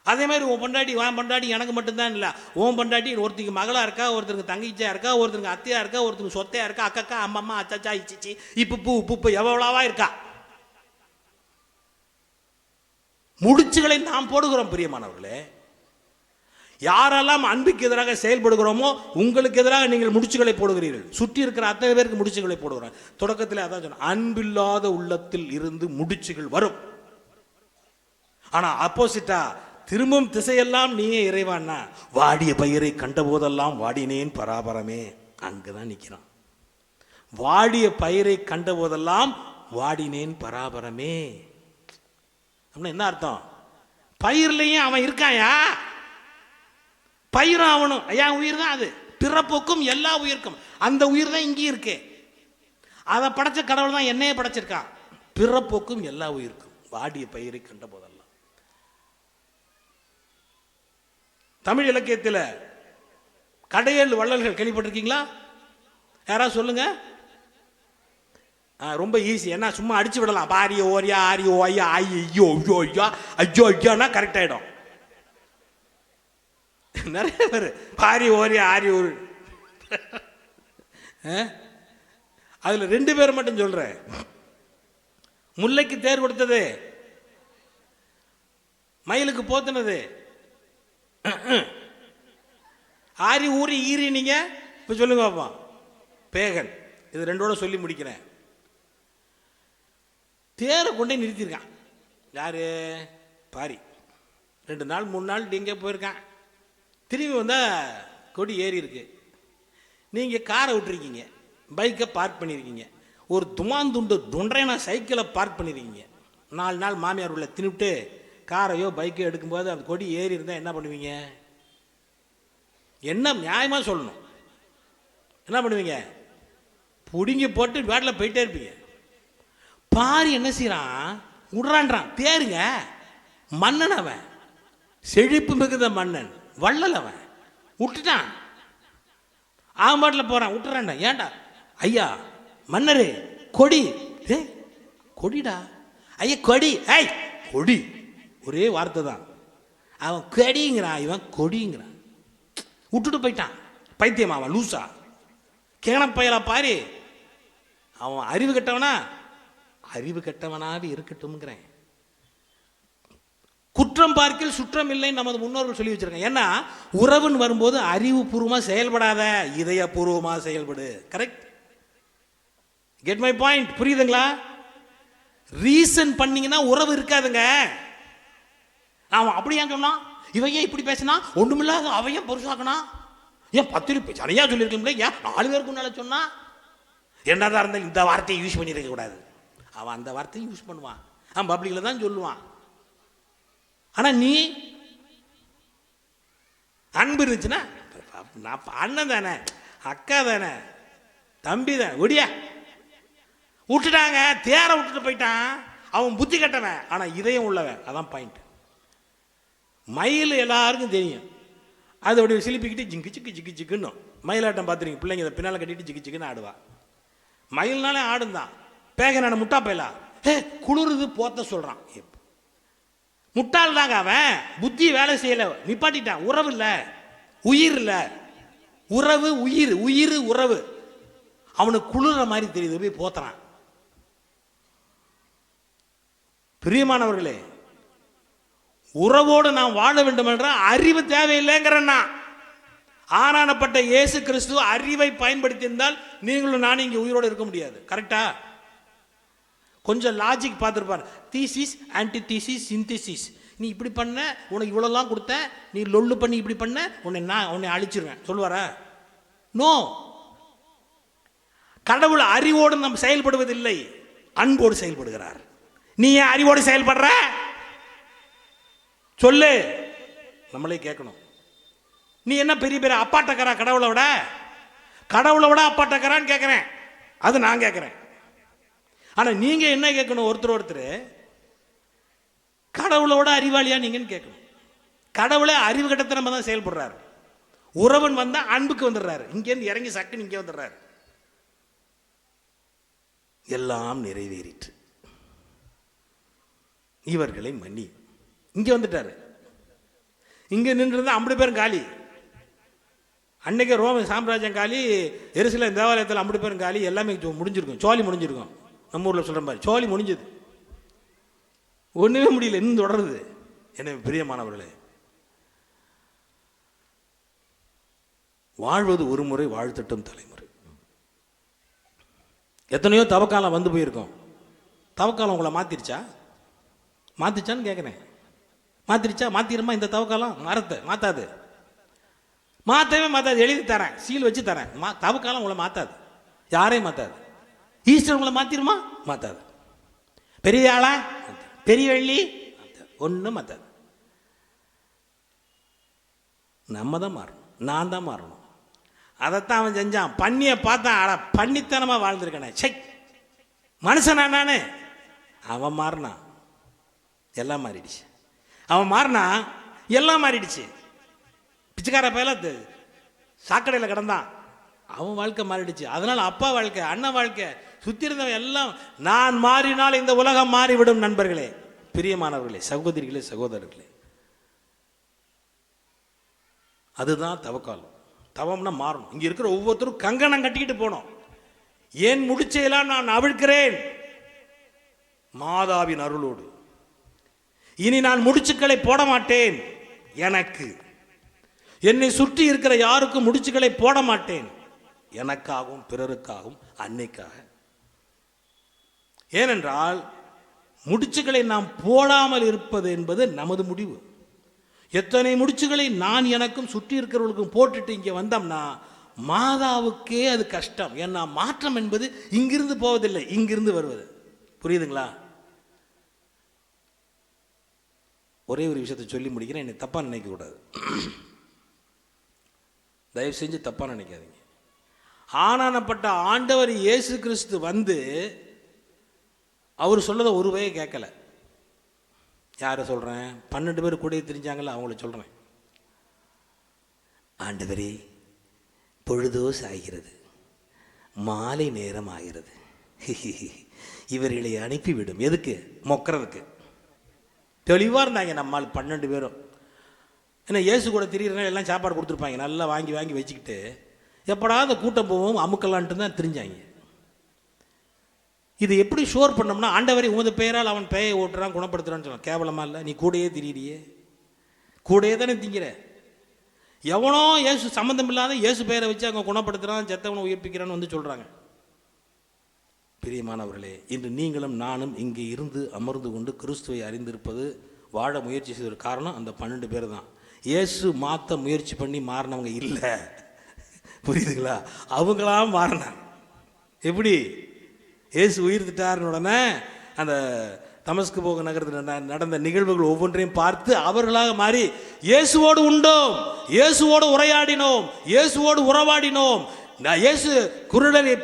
அதே மாதிரி உன் பொண்டாட்டி எனக்கு மட்டும்தான் இல்லை, உன் பொண்டாட்டி ஒருத்தருக்கு மகளா இருக்கா, ஒருத்தருக்கு தங்கச்சியா இருக்கா, ஒருத்தருக்கு அத்தையா இருக்கா, ஒருத்தருக்கு சொத்தையா இருக்கா, அக்கா அம்மம்மா அச்சாச்சா இச்சிச்சி இப்பு உப்பு எவ்வளவா இருக்கா. முடிச்சுகளை நாம் போடுகிறோம். பிரியமானவர்களே, யாரெல்லாம் அன்புக்கு எதிராக செயல்படுகிறோமோ உங்களுக்கு எதிராக நீங்கள் முடிச்சுகளை போடுகிறீர்கள். சுற்றி இருக்கிற அத்தனை பேருக்கு முடிச்சுகளை போடுகிறோம். தொடக்கத்தில் அதான் சொன்ன, அன்பில்லாத உள்ளத்தில் இருந்து முடிச்சுகள் வரும். ஆனா அப்போசிட்டா திரும்பும் திசையெல்லாம் நீயே இறைவான்னா, வாடிய பயிரை கண்ட போதெல்லாம் வாடினேன் பராபரமே, அங்கதான் நிற்கிறான். வாடிய பயிரை கண்ட போதெல்லாம் வாடினேன் பராபரமே. என்ன அர்த்தம்? பயிர்லையும் அவன் இருக்காயா? பயிரும் அவனும் என் உயிர் தான். அது பிறப்புக்கும் எல்லா உயிருக்கும் அந்த உயிர் தான் இங்கே இருக்கு. அதை படைச்ச கடவுள் தான் என்னையே படைச்சிருக்கான். பிறப்புக்கும் எல்லா உயிருக்கும் வாடிய பயிரை கண்ட போதெல்லாம். தமிழ் இலக்கியத்தில் கடையேழு வள்ளல்கள் கேள்விப்பட்டிருக்கீங்களா? யாராவது சொல்லுங்க. ரொம்ப ஈஸி. என்ன சும்மா அடிச்சு விடலாம். பாரிய ஓரியா ஆரிய ஓயா ஐயோ ஐயோ ஐயோ ஐயோ ஐயோனா கரெக்ட் ஆயிடும். நிறைய பேர் பாரி ஓரியா ஆரிய ஒரு அதுல 2 பேர் மட்டும் சொல்றேன். முல்லைக்கு தேர் கொடுத்தது, மயிலுக்கு போத்துனது, ஆரி ஊரி ஈரி. நீங்க இப்ப சொல்லுங்க பாப்பா. பேகன். இது 2ஓட சொல்லி முடிக்கிறேன். தேரை கொண்டே நிறுத்தியிருக்கான். யாரு? பாரி. 2 நாள் 3 நாள் எங்கே போயிருக்கான். திரும்பி வந்தால் கொடி ஏறி இருக்கு. நீங்கள் காரை விட்டுருக்கீங்க, பைக்கை பார்க் பண்ணியிருக்கீங்க, ஒரு துமாந்துண்டு தொன்றையான சைக்கிளை பார்க் பண்ணியிருக்கீங்க. 4 நாள் மாமியார் உள்ள தின்னுட்டு காரையோ பைக்கோ எடுக்கும்போது அந்த கொடி ஏறி இருந்தால் என்ன பண்ணுவீங்க? என்ன நியாயமாக சொல்லணும், என்ன பண்ணுவீங்க? பிடுங்கி போட்டு வீட்டில் போயிட்டே இருப்பீங்க. பாரி என்ன செய்யறான்? விடுறான்றான். தேருங்க மன்னன், அவன் செழிப்பு மிகுந்த மன்னன், வள்ளல். அவன் விட்டுட்டான். ஆம்பாட்டில் போறான், விட்டுறான். ஏன்டா? ஐயா மன்னரே கொடி. கொடிடா ஐயா, கொடி. ஐய் கொடி, ஒரே வார்த்தை தான். அவன் கொடிங்கிறான், இவன் கொடிங்கிறான். விட்டுட்டு போயிட்டான். பைத்தியமா அவன்? லூசா கேனப்பயலா பாரி. அவன் அறிவு கெட்டவனா? அறிவு கெட்டவனாக இருக்கட்டும்ங்கிறேன். குற்றம் பார்க்கில் சுற்றம் இல்லை நமது முன்னோர்கள் சொல்லி வச்சிருக்காங்க. ஏன்னா உறவுன்னு வரும்போது அறிவுபூர்வமா செயல்படாத, இதயபூர்வமா செயல்படு. கரெக்ட்? Get my point? புரியுதுங்களா? ரீசன் பண்ணீங்கன்னா உறவு இருக்காதுங்க. அவன் அப்படி ஏன் சொன்னா, இவன் ஏன் இப்படி பேசினா, ஒண்ணுமில்லாத அவையும் பொருசாக்கனா, ஏன் 10 சரியா சொல்லியிருக்கீங்களே, ஏன் 4 பேருக்கு முன்னால சொன்னா? என்னதான் இருந்தாலும் இந்த வார்த்தையை யூஸ் பண்ணிருக்க கூடாது. அவன் அந்த வார்த்தையும் யூஸ் பண்ணுவான், அவன் பப்ளிக்ல தான் சொல்லுவான். ஆனா நீ அன்பு இருந்துச்சுன்னா, நான் அண்ணன் தானே, அக்கா தானே, தம்பி தானே, ஒடியா விட்டுட்டாங்க. தேரை விட்டுட்டு போயிட்டான். அவன் புத்தி கட்டவன், ஆனா இதயம் உள்ளவன். அதான் பாயிண்ட். மயில் எல்லாருக்கும் தெரியும், அது அப்படி சிலிப்பிக்கிட்டு ஜிங்கு சிக்கு ஜிக்கு ஜிக்குன்னு மயிலாட்டம் பார்த்துருங்க. பிள்ளைங்க இதை பின்னால் கட்டிட்டு ஜிக்கு ஜிக்குன்னு ஆடுவா. மயில்னாலே ஆடும் தான். பேகனான முட்டா பயிலா, குளிருது போத்த சொல்றான். முட்டாள் தாங்க அவன், புத்தி வேலை செய்யல, நிப்பாட்டிட்டான். உறவு இல்ல, உயிர் இல்ல. உறவு உயிர், உயிர் உறவு. அவனுக்கு குளிர மாதிரி தெரியுது, போய் போத்துறான். பிரியமானவர்களே, உறவோடு நாம் வாழ வேண்டும் என்ற அறிவு தேவையில்லைங்கிறன்னா, ஆனானப்பட்ட இயேசு கிறிஸ்து அறிவை பயன்படுத்தி இருந்தால் நீங்களும் நானும் இங்கே உயிரோடு இருக்க முடியாது. கரெக்டா? கொஞ்சம் லாஜிக் பார்த்துருப்பார். Thesis, antithesis, synthesis. நீ இப்படி பண்ண, உனக்கு இவ்வளோலாம் கொடுத்தேன், நீ லொல்லு பண்ணி இப்படி பண்ண, உன்னை அழிச்சிருவேன் சொல்லுவாரா? நோ. கடவுள் அறிவோடு நம்ம செயல்படுவதில்லை, அன்போடு செயல்படுகிறார். நீ ஏன் அறிவோடு செயல்படுற? சொல்லு, நம்மளே கேட்கணும். நீ என்ன பெரிய பெரிய அப்பாட்டக்கரா? கடவுளை விட அப்பாட்டக்கரான்னு கேட்கிறேன். அது நான் கேட்கிறேன். ஆனா நீங்க என்ன கேட்கணும்? ஒருத்தர் கடவுளோட அறிவாளியா நீங்கன்னு கேட்கணும். கடவுளை அறிவு கட்டத்தனமா தான் செயல்படுறாரு. உறவன் வந்தா அன்புக்கு வந்துடுறாரு. இங்கேருந்து இறங்கி சக்குன்னு இங்கே வந்துடுறாரு. எல்லாம் நிறைவேறிற்று, இவர்களை மன்னி. இங்க வந்துட்டாரு. இங்க நின்று 50 பேரும் காலி. அன்னைக்கு ரோம சாம்ராஜ்யம் காலி, எருசலேம் தேவாலயத்தில் 50 பேரும் காலி. எல்லாமே முடிஞ்சிருக்கும், சோழி முடிஞ்சிருக்கும். நம்ம ஊரில் சொல்கிற மாதிரி சோழி முடிஞ்சது. ஒன்றுமே முடியல, இன்னும் தொடருது. எனவே பிரியமானவர்களே, வாழ்வது ஒரு முறை, வாழ்த்தட்டும் தலைமுறை. எத்தனையோ தவக்காலம் வந்து போயிருக்கோம். தவக்காலம் உங்களை மாற்றிருச்சா? மாற்றிச்சான்னு கேட்குறேன். மாற்றிருச்சா? மாற்றிடுமா இந்த தவக்காலம்? மாற்றாது, மாற்றவே மாற்றாது. எழுதி தரேன், சீல் வச்சு தரேன். தவக்காலம் உங்களை மாற்றாது, யாரையும் மாற்றாது. ஈஸ்டர் உங்களை மாற்றிடுமா? மாற்றாது. பெரிய ஆளா, பெரிய வெள்ளி, ஒன்றும் மாற்றாது. நம்ம தான் மாறணும், நான் தான் மாறணும். அதைத்தான் அவன் செஞ்சான். பண்ணிய பார்த்தான், அட பண்ணித்தனமாக வாழ்ந்துருக்கனே, சை மனுஷனா நானே. அவன் மாறினான், எல்லாம் மாறிடுச்சு. அவன் மாறினா எல்லாம் மாறிடுச்சு. பிச்சைக்கார பையில சாக்கடையில் கிடந்தான், அவன் வாழ்க்கை மாறிடுச்சு. அதனால அப்பா வாழ்க்கை, அண்ணன் வாழ்க்கை, சுற்றி இருந்தவன் எல்லாம் நான் மாறினால் இந்த உலகம் மாறிவிடும். நண்பர்களே, பிரியமானவர்களே, சகோதரிகளே, சகோதரர்களே, அதுதான் தவக்காலம். தவம்னா மாறணும். இங்கே இருக்கிற ஒவ்வொருத்தரும் கங்கணம் கட்டிக்கிட்டு போனோம். ஏன் முடிச்சையெல்லாம் நான் அவிழ்க்கிறேன் மாதாவின் அருளோடு. இனி நான் முடிச்சுக்களை போட மாட்டேன். எனக்கு, என்னை சுற்றி இருக்கிற யாருக்கும் முடிச்சுக்களை போட மாட்டேன். எனக்காகவும் பிறருக்காகவும் அன்னைக்காக. ஏனென்றால் முடிச்சுக்களை நாம் போடாமல் இருப்பது என்பது நமது முடிவு. எத்தனை முடிச்சுகளை நான் எனக்கும் சுற்றி இருக்கிறவர்களுக்கும் போட்டுட்டு இங்கே வந்தோம்னா மாதாவுக்கே அது கஷ்டம். ஏன்னா மாற்றம் என்பது இங்கிருந்து போவதில்லை, இங்கிருந்து வருவது. புரியுதுங்களா? ஒரே ஒரு விஷயத்தை சொல்லி முடிக்கிறேன், என்னை தப்பாக நினைக்கக்கூடாது. தயவு செஞ்சு தப்பாக நினைக்காதீங்க. ஆனானப்பட்ட ஆண்டவர் இயேசு கிறிஸ்து வந்து அவர் சொல்லதை ஒரு வகையை கேட்கல. யாரை சொல்கிறேன்? 12 பேர் கூட தெரிஞ்சாங்கல்ல, அவங்கள சொல்கிறேன். ஆண்டவரே, பொழுதோ சாகிறது, மாலை நேரம் ஆகிறது, இவர்களை அனுப்பிவிடும். எதுக்கு? மொக்கிறதுக்கு. தெளிவாக இருந்தாங்க நம்மால் 12 பேரும். ஏன்னா இயேசு கூட திடீர்னு எல்லாம் சாப்பாடு கொடுத்துருப்பாங்க, நல்லா வாங்கி வாங்கி வச்சுக்கிட்டு எப்படா அந்த கூட்டம் போவோம் அமுக்கலான்ட்டு தான் தெரிஞ்சாங்க. இது எப்படி ஷோர் பண்ணோம்னா, ஆண்டவரை உமது பெயரால் அவன் பேயை ஓட்டுறான், குணப்படுத்துறான்னு சொல்லுவான். கேவலமாக இல்லை? நீ கூடையே திரியிறியே, கூடையே தானே திங்கிற. எவனோ இயேசு சம்மந்தம் இல்லாத இயேசு பெயரை வச்சு அங்கே குணப்படுத்துகிறான், செத்தவனை உயிர்ப்பிக்கிறான்னு வந்து சொல்கிறாங்க. பிரியமானவர்களே, இன்று நீங்களும் நானும் இங்கே இருந்து அமர்ந்து கொண்டு கிறிஸ்துவை அறிந்திருப்பது, வாழ முயற்சி செய்த காரணம் அந்த 12 பேர் தான். இயேசு மாற்ற முயற்சி பண்ணி மாறினவங்க இல்லை. புரியுதுங்களா? அவங்களாம் மாறினாங்க. எப்படி? இயேசு உயிர்த்திட்டார்னு உடனே அந்த தமஸ்கு போக நகரத்தில் நடந்த நிகழ்வுகள் ஒவ்வொன்றையும் பார்த்து அவர்களாக மாறி இயேசுவோடு உண்டோம், இயேசுவோடு உரையாடினோம், இயேசுவோடு உறவாடினோம். இயேசு குருடரை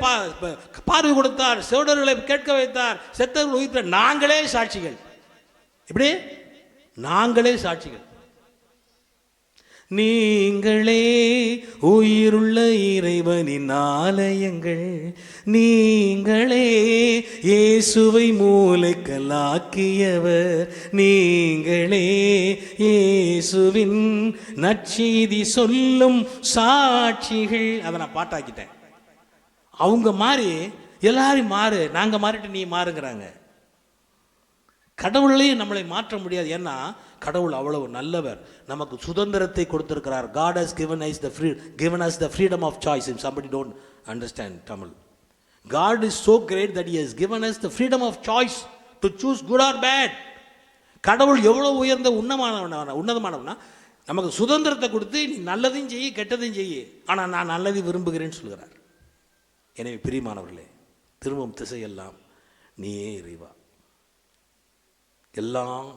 பார்வை கொடுத்தார், செவிடர்களை கேட்க வைத்தார், செத்தவர்கள் உயிர்த்த நாங்களே சாட்சிகள். இப்படி நாங்களே சாட்சிகள். நீங்களே உயிருள்ள இறைவனின் ஆலயங்கள், நீங்களே இயேசுவை மூலைக்கல்லாக்கியவர், நீங்களே இயேசுவின் நற்செய்தி சொல்லும் சாட்சிகள். அதை நான் பாட்டாக்கிட்டேன். அவங்க மாறி எல்லாரும் மாறு, நாங்கள் மாறிட்டு நீ மாறுங்கிறாங்க. கடவுளையும் நம்மளை மாற்ற முடியாது. ஏன்னா கடவுள் அவ்வளவு நல்லவர், நமக்கு சுதந்திரத்தை கொடுத்திருக்கிறார். God has given us the freedom of choice. If somebody don't understand Tamil, God is so great that he has given us the freedom of choice to choose good or bad. கடவுள் எவ்வளவு உயர்ந்த உன்னதமானவனா நமக்கு சுதந்திரத்தை கொடுத்து நீ நல்லதையும் செய்ய கெட்டதையும் செய்ய, ஆனால் நான் நல்லதை விரும்புகிறேன்னு சொல்கிறார். எனவே பிரியமானவர்களே, திரும்பும் திசையெல்லாம் நீயே இறைவா, எல்லாம்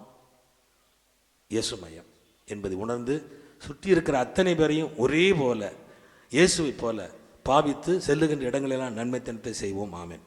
இயேசுமயம் என்பதை உணர்ந்து சுற்றி இருக்கிற அத்தனை பேரையும் ஒரே போல இயேசுவை போல பாவித்து செல்லுகின்ற இடங்களெல்லாம் நன்மைத்தனத்தை செய்வோம். ஆமென்.